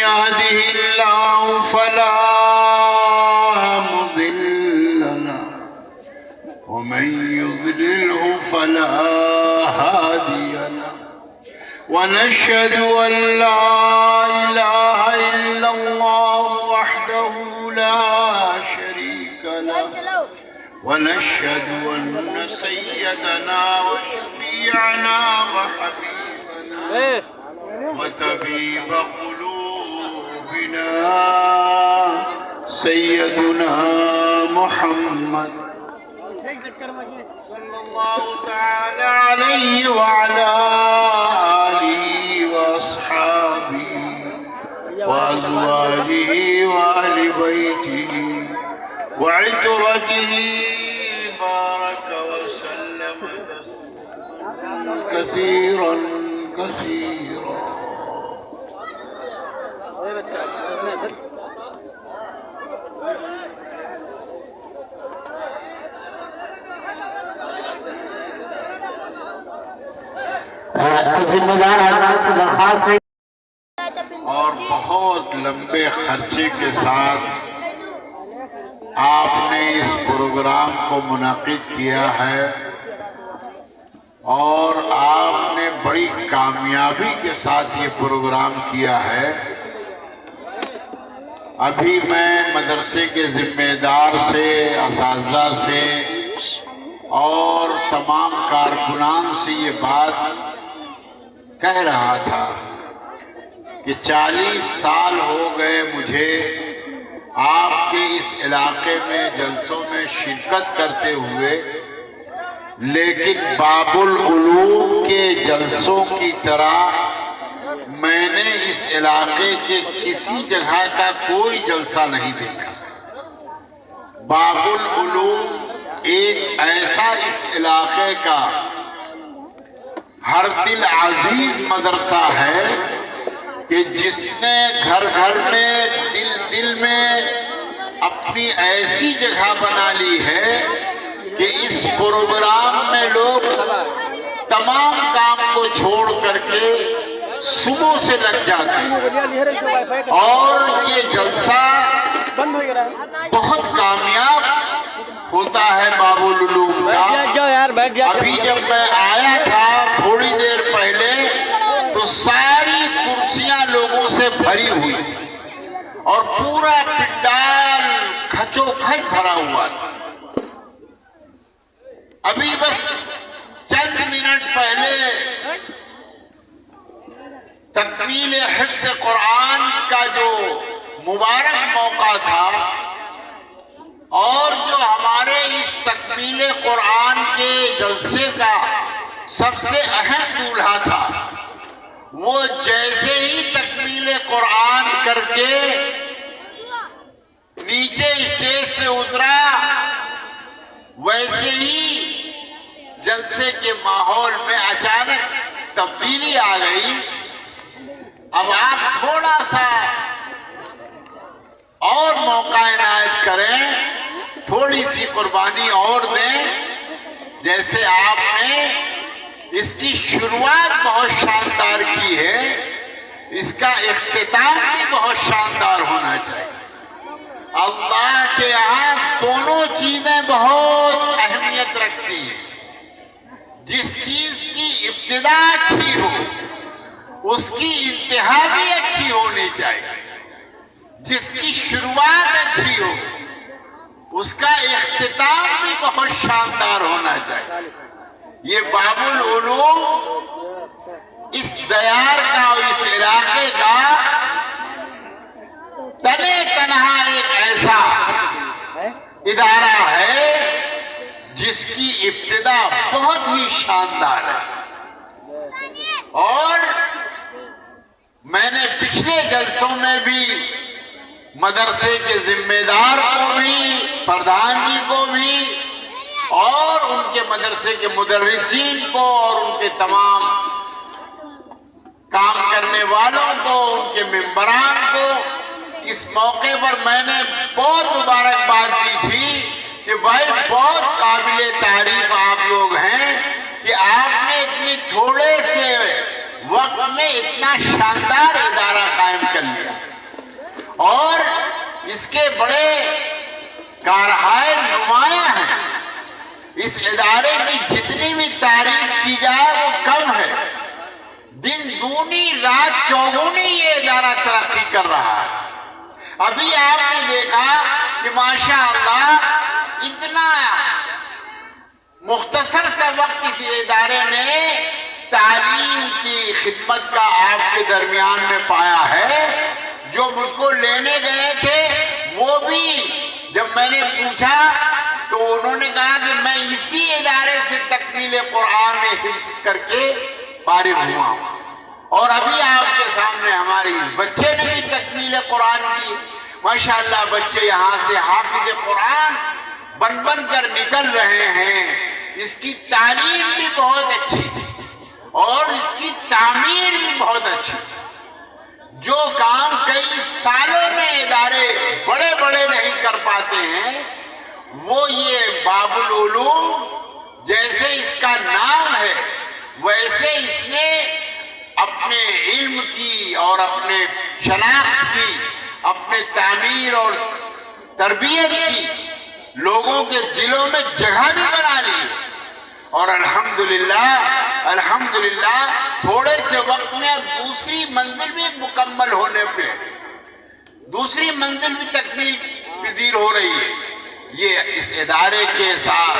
يهده الله فلا مضل له ومن يضلله فلا هادي له ونشهد أن لا إله إلا الله وحده لا شريك له ونشهد أن سيدنا وشفيعنا وحبيبنا وطبيب قلوبنا سيدنا محمد صلى الله تعالى عليه وعلى آله وأصحابه وأزواجه وأهل بيته وعترته بارك وسلم كثيرا كثيرا. اور بہت لمبے خرچے کے ساتھ آپ نے اس پروگرام کو منعقد کیا ہے اور آپ نے بڑی کامیابی کے ساتھ یہ پروگرام کیا ہے. ابھی میں مدرسے کے ذمہ دار سے، اساتذہ سے اور تمام کارکنان سے یہ بات کہہ رہا تھا کہ 40 سال ہو گئے مجھے آپ کے اس علاقے میں جلسوں میں شرکت کرتے ہوئے، لیکن باب العلوم کے جلسوں کی طرح میں نے اس علاقے کے کسی جگہ کا کوئی جلسہ نہیں دیکھا. باب العلوم ایک ایسا اس علاقے کا ہر دل عزیز مدرسہ ہے کہ جس نے گھر گھر میں، دل دل میں اپنی ایسی جگہ بنا لی ہے کہ اس پروگرام میں لوگ تمام کام کو چھوڑ کر کے صبح سے لگ جاتے ہیں اور یہ جلسہ بہت کامیاب ہوتا ہے باب العلوم کا. ابھی جب میں آیا تھا تھوڑی دیر پہلے تو ساری کرسیاں لوگوں سے بھری ہوئی اور پورا پنڈال کھچو کھچ بھرا ہوا تھا. ابھی بس چند منٹ پہلے تکمیل حفظ قرآن کا جو مبارک موقع تھا اور جو ہمارے اس تکمیل قرآن کے جلسے کا سب سے اہم دولہا تھا، وہ جیسے ہی تکمیل قرآن کر کے نیچے اسٹیج سے اترا، ویسے ہی جلسے کے ماحول میں اچانک تبدیلی آ گئی. اب آپ تھوڑا سا اور موقع عنایت کریں، تھوڑی سی قربانی اور دیں. جیسے آپ نے اس کی شروعات بہت شاندار کی ہے، اس کا اختتام بھی بہت شاندار ہونا چاہیے. اللہ کے یہاں دونوں چیزیں بہت اہمیت رکھتی ہیں. جس چیز کی ابتدا اچھی ہو اس کی انتہا بھی اچھی ہونی چاہیے. جس کی شروعات اچھی ہو اس کا اختتام بھی بہت شاندار ہونا چاہیے. یہ باب العلوم اس دیار کا اور اس علاقے کا تنے تنہا ایک ایسا ادارہ ہے جس کی ابتدا بہت ہی شاندار ہے. اور میں نے پچھلے جلسوں میں بھی مدرسے کے ذمہ دار کو بھی، پردھان جی کو بھی اور ان کے مدرسے کے مدرسین کو اور ان کے تمام کام کرنے والوں کو، ان کے ممبران کو اس موقع پر میں نے بہت مبارکباد دی تھی کہ بھائی بہت قابل تعریف آپ لوگ ہیں کہ آپ نے اتنے تھوڑے سے وقت میں اتنا شاندار ادارہ قائم کر لیا. اور اس کے بڑے کارہائے نمایاں ہیں. اس ادارے کی جتنی بھی تعریف کی جائے وہ کم ہے. دن دونی رات چوگنی یہ ادارہ ترقی کر رہا ہے. ابھی آپ نے دیکھا کہ ماشاءاللہ اتنا مختصر سا وقت اس ادارے نے تعلیم کی خدمت کا آپ کے درمیان میں پایا ہے. جو مجھ کو لینے گئے تھے وہ بھی جب میں نے پوچھا تو انہوں نے کہا کہ میں اسی ادارے سے تکمیل قرآن حفظ کر کے فارغ ہوا ہوں. اور ابھی آپ کے سامنے ہمارے اس بچے نے بھی تکمیل قرآن کی. ماشاءاللہ بچے یہاں سے حافظ قرآن بن بن کر نکل رہے ہیں. اس کی تعلیم بھی بہت اچھی اور اس کی تعمیر بھی بہت اچھی. جو کام کئی سالوں میں ادارے بڑے بڑے نہیں کر پاتے ہیں وہ یہ باب العلوم جیسے اس کا نام ہے ویسے اس نے اپنے علم کی اور اپنے شناخت کی اپنے تعمیر اور تربیت کی لوگوں کے دلوں میں جگہ بھی بنا لی. اور الحمدللہ تھوڑے سے وقت میں اب دوسری منزل بھی مکمل ہونے پہ دوسری منزل بھی تکمیل پذیر ہو رہی ہے. یہ اس ادارے کے ساتھ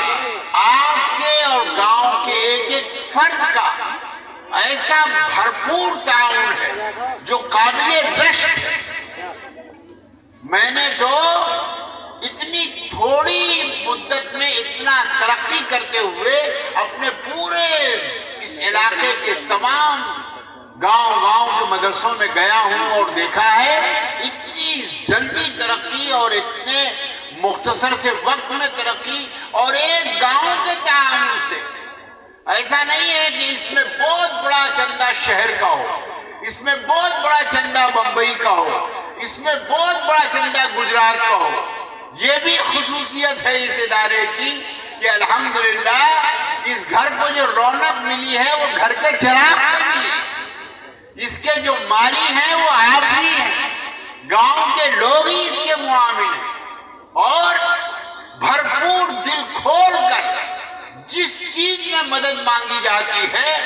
آپ کے اور گاؤں کے ایک ایک فرد کا ایسا بھرپور تعاون ہے جو قابل رشک ہے. میں نے تو اتنی تھوڑی مدت میں اتنا ترقی کرتے ہوئے اپنے پورے اس علاقے کے تمام گاؤں کے مدرسوں میں گیا ہوں اور دیکھا ہے اتنی جلدی ترقی اور اتنے مختصر سے وقت میں ترقی اور ایک گاؤں کے تعاون سے. ایسا نہیں ہے کہ اس میں بہت بڑا چندہ شہر کا ہو, اس میں بہت بڑا چندہ بمبئی کا ہو, اس میں بہت بڑا چندہ گجرات کا ہو. یہ بھی خصوصیت ہے اس ادارے کی کہ الحمدللہ اس گھر کو جو رونق ملی ہے وہ گھر کے چراغ سے ملی. اس کے جو مالی ہیں وہ آپ ہی ہیں, گاؤں کے لوگ ہی اس کے معامل ہیں. اور بھرپور دل کھول کر جس چیز میں مدد مانگی جاتی ہے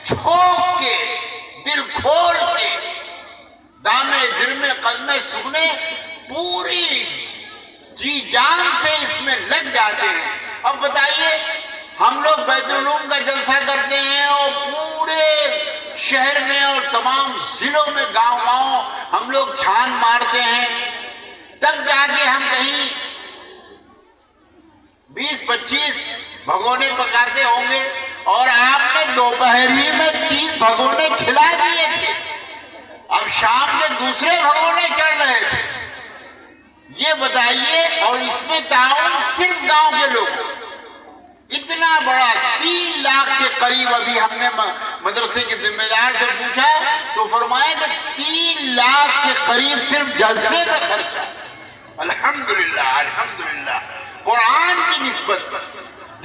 جھونک کے دل کھول کے دامے درمے قدمے سگنے پوری جی جان سے اس میں لگ جاتے ہیں. اب بتائیے ہم لوگ بیت العلوم کا جلسہ کرتے ہیں اور پورے شہر میں اور تمام ضلعوں میں گاؤں ہم لوگ چھان مارتے ہیں, تب جا کے ہم کہیں 20-25 بھگونے پکاتے ہوں گے اور آپ نے دوپہری میں 3 بھگونے کھلا دیے تھے, اب شام کے دوسرے بھگونے چڑھ رہے تھے. یہ بتائیے, اور اس میں تعاون صرف گاؤں کے لوگ اتنا بڑا 3 لاکھ کے قریب. ابھی ہم نے مدرسے کے ذمہ دار سے پوچھا تو فرمایا کہ 3 لاکھ کے قریب صرف جلسے کا خرچہ. الحمدللہ قرآن کی نسبت پر,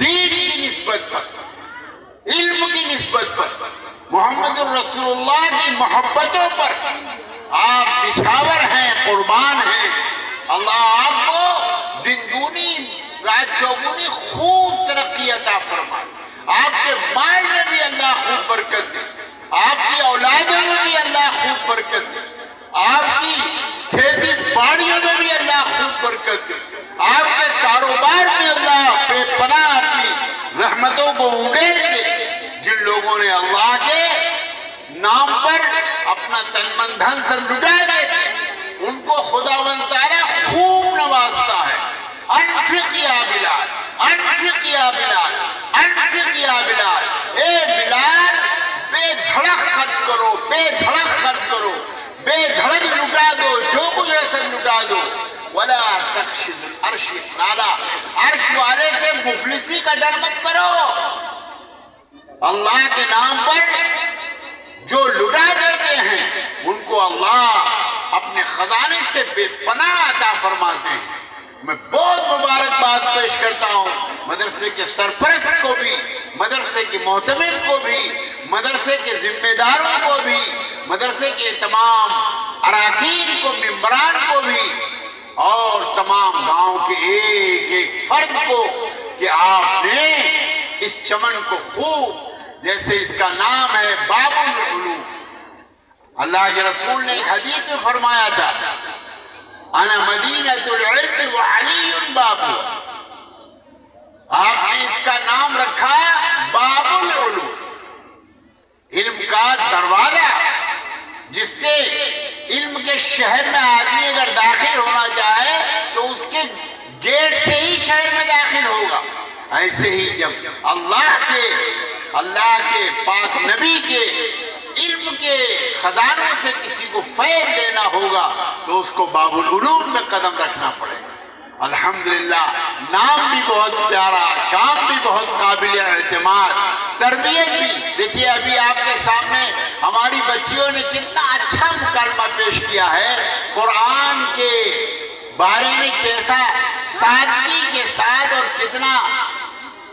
دین کی نسبت پر, علم کی نسبت پر, محمد الرسول اللہ کی محبتوں پر آپ نچھاور ہیں, قربان ہیں. اللہ آپ کو دن دونی رات چوگنی خوب ترقی عطا فرمائے. آپ کے مال میں بھی اللہ خوب برکت دے, آپ کی اولادوں میں بھی اللہ خوب برکت دے, آپ کی کھیتی باڑیوں میں بھی اللہ خوب برکت دے, آپ کے کاروبار میں اللہ بے پناہ اپنی رحمتوں کو اڑیل دے. جن لوگوں نے اللہ کے نام پر اپنا تن من دھن سب لٹا دے ان کو خداوند تعالیٰ خوب نوازتا ہے. انفق یا بلال, انفق یا بلال, انفق یا بلال. اے بلال بے دھڑک خرچ کرو, بے دھڑک خرچ کرو, بے دھڑک لٹا دو, جو کچھ ہے سب لٹا دو. ولا تخشد العرش نالا, عرش والے سے مفلسی کا ڈر مت کرو. اللہ کے نام پر جو لٹا دیتے ہیں ان کو اللہ اپنے خزانے سے بے پناہ عطا فرماتے ہیں. میں بہت مبارکباد پیش کرتا ہوں مدرسے کے سرپرست کو بھی, مدرسے کے معتمد کو بھی, مدرسے کے ذمہ داروں کو بھی, مدرسے کے تمام اراکین کو، ممبران کو بھی، اور تمام گاؤں کے ایک ایک فرد کو کہ آپ نے اس چمن کو خوب، جیسے اس کا نام ہے باب العلوم. اللہ کے رسول نے ایک حدیث میں فرمایا تھا انا مدینۃ العلم وعلی باب. آپ نے اس کا نام رکھا باب العلوم، علم کا دروازہ، جس سے علم کے شہر میں آدمی اگر داخل ہونا چاہے تو اس کے گیٹ سے ہی شہر میں داخل ہوگا. ایسے ہی جب اللہ کے پاک نبی کے علم کے خزانوں سے کسی کو فیض لینا ہوگا تو اس کو باب العلوم میں قدم رکھنا پڑے گا. الحمدللہ نام بھی بہت پیارا، کام بھی بہت قابل اعتماد، تربیت بھی. دیکھیے ابھی آپ کے سامنے ہماری بچیوں نے کتنا اچھا مکالمہ پیش کیا ہے، قرآن کے بارے میں کیسا سادگی کے ساتھ اور کتنا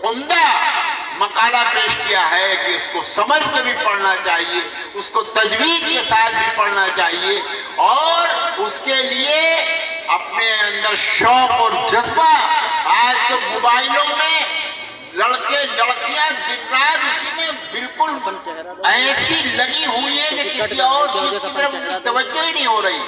عمدہ مقالہ پیش کیا ہے کہ اس کو سمجھ کے بھی پڑھنا چاہیے، اس کو تجوید کے ساتھ بھی پڑھنا چاہیے، اور اس کے لیے اپنے اندر شوق اور جذبہ. آج تو موبائلوں میں لڑکے لڑکیاں دن رات اسی میں بالکل ایسی لگی ہوئی ہے کہ کسی اور چیز کی طرف ان کی توجہ ہی نہیں ہو رہی.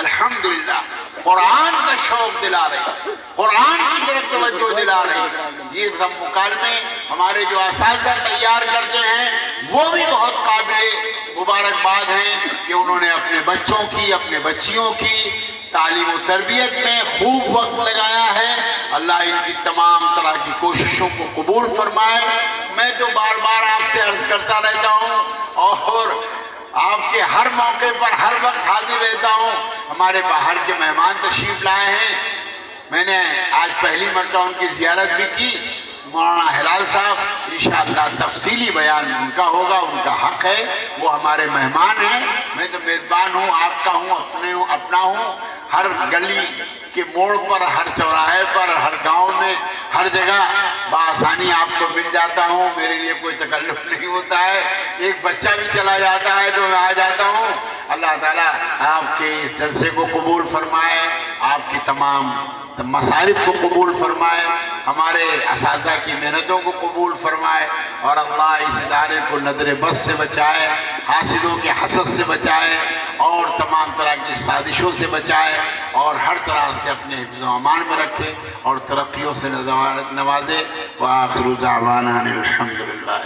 الحمدللہ قرآن کا شوق دلا رہی، قرآن کی طرف توجہ دلا رہی. یہ سب مکالمے ہمارے جو اساتذہ تیار کرتے ہیں وہ بھی بہت قابل مبارکباد ہیں کہ انہوں نے اپنے بچوں کی، اپنے بچیوں کی تعلیم و تربیت میں خوب وقت لگایا ہے. اللہ ان کی تمام طرح کی کوششوں کو قبول فرمائے. میں تو بار بار آپ سے عرض کرتا رہتا ہوں اور آپ کے ہر موقع پر ہر وقت حاضر رہتا ہوں. ہمارے باہر کے مہمان تشریف لائے ہیں، میں نے آج پہلی مرتبہ ان کی زیارت بھی کی. مولانا ہلال صاحب انشاءاللہ تفصیلی بیان ان کا ہوگا، ان کا حق ہے، وہ ہمارے مہمان ہیں. میں تو میزبان ہوں، آپ کا ہوں، اپنا ہوں. ہر گلی کے موڑ پر، ہر چوراہے پر، ہر گاؤں میں، ہر جگہ بآسانی آپ کو مل جاتا ہوں. میرے لیے کوئی تکلف نہیں ہوتا ہے. ایک بچہ بھی چلا جاتا ہے تو میں آ جاتا ہوں. اللہ تعالیٰ آپ کے اس جلسے کو قبول فرمائے، آپ کی تمام مصارف کو قبول فرمائے، ہمارے اساتذہ کی محنتوں کو قبول فرمائے، اور اللہ اس ادارے کو نظر بد سے بچائے، حاسدوں کے حسد سے بچائے، اور تمام طرح کی سازشوں سے بچائے، اور ہر طرح سے اپنے حفظ و امان میں رکھے اور ترقیوں سے نوازے. وآخر دعوانا الحمدللہ.